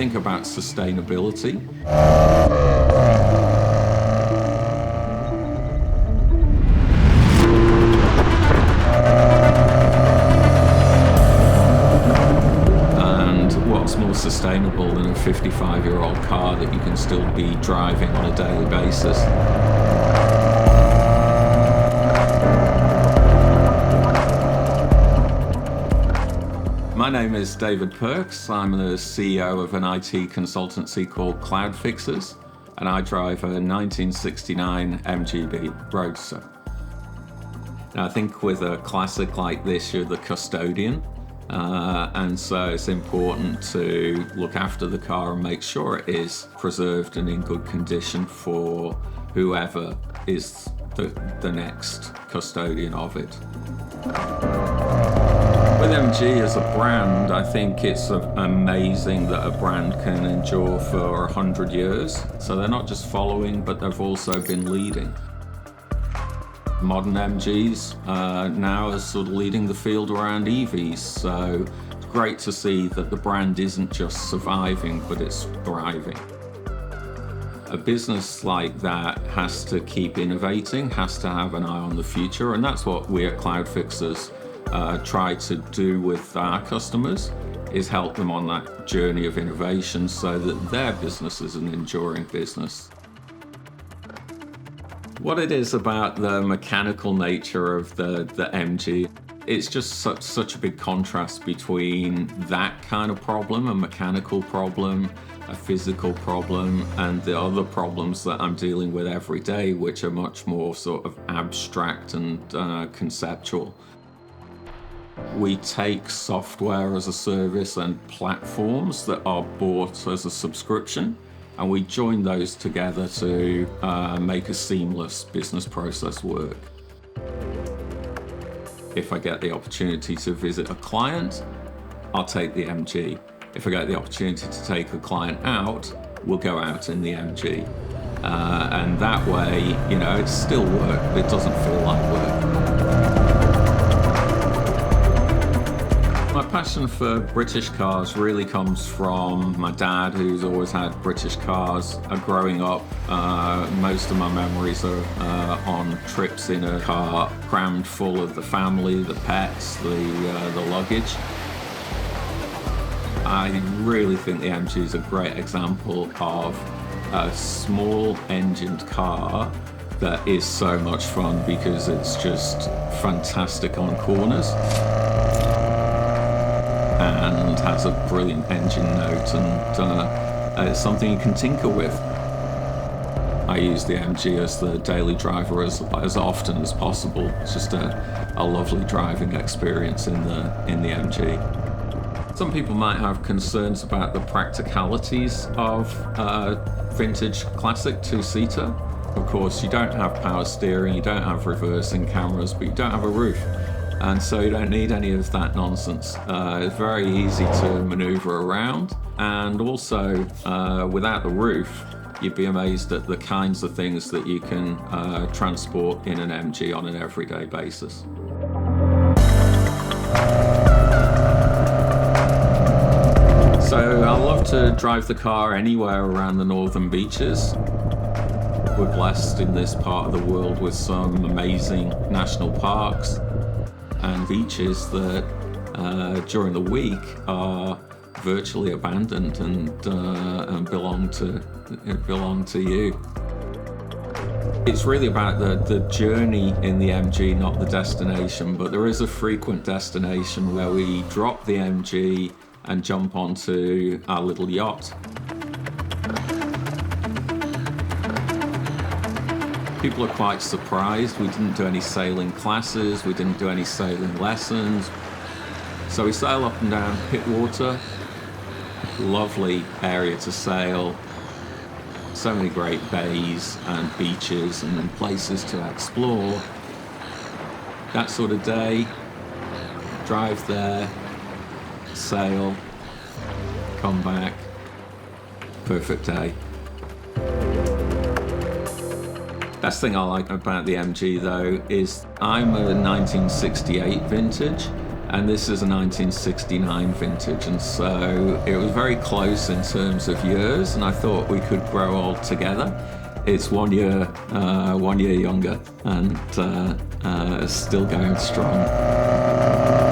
think about sustainability. What's more sustainable than a 55-year-old car that you can still be driving on a daily basis? My name is David Perks. I'm the CEO of an IT consultancy called Cloud Fixers, and I drive a 1969 MGB Roadster. Now, I think with a classic like this, you're the custodian. And so it's important to look after the car and make sure it is preserved and in good condition for whoever is the next custodian of it. With MG as a brand, I think it's amazing that a brand can endure for 100 years. So they're not just following, but they've also been leading. Modern MGs now are sort of leading the field around EVs, so it's great to see that the brand isn't just surviving, but it's thriving. A business like that has to keep innovating, has to have an eye on the future, and that's what we at Cloud Fixers try to do with our customers, is help them on that journey of innovation so that their business is an enduring business. What it is about the mechanical nature of the MG, it's just such a big contrast between that kind of problem, a mechanical problem, a physical problem, and the other problems that I'm dealing with every day, which are much more sort of abstract and conceptual. We take software as a service and platforms that are bought as a subscription, and we join those together to make a seamless business process work. If I get the opportunity to visit a client, I'll take the MG. If I get the opportunity to take a client out, we'll go out in the MG. And that way, it's still work, but it doesn't feel like work. My passion for British cars really comes from my dad, who's always had British cars. Growing up, most of my memories are on trips in a car crammed full of the family, the pets, the luggage. I really think the MG is a great example of a small engined car that is so much fun because it's just fantastic on corners and has a brilliant engine note, and it's something you can tinker with. I use the MG as the daily driver as often as possible. It's just a lovely driving experience in the MG. Some people might have concerns about the practicalities of vintage classic two-seater. Of course, you don't have power steering, you don't have reversing cameras, but you don't have a roof. And so you don't need any of that nonsense. It's very easy to maneuver around. And also, without the roof, you'd be amazed at the kinds of things that you can transport in an MG on an everyday basis. So I love to drive the car anywhere around the northern beaches. We're blessed in this part of the world with some amazing national parks and beaches that during the week are virtually abandoned and belong to you. It's really about the journey in the MG, not the destination, but there is a frequent destination where we drop the MG and jump onto our little yacht. People are quite surprised. We didn't do any sailing classes, we didn't do any sailing lessons. So we sail up and down Pittwater, lovely area to sail, so many great bays and beaches and places to explore. That sort of day, drive there, sail, come back, perfect day. Best thing I like about the MG though is I'm a 1968 vintage, and this is a 1969 vintage, and so it was very close in terms of years, and I thought we could grow old together. It's 1 year, 1 year younger, and still going strong.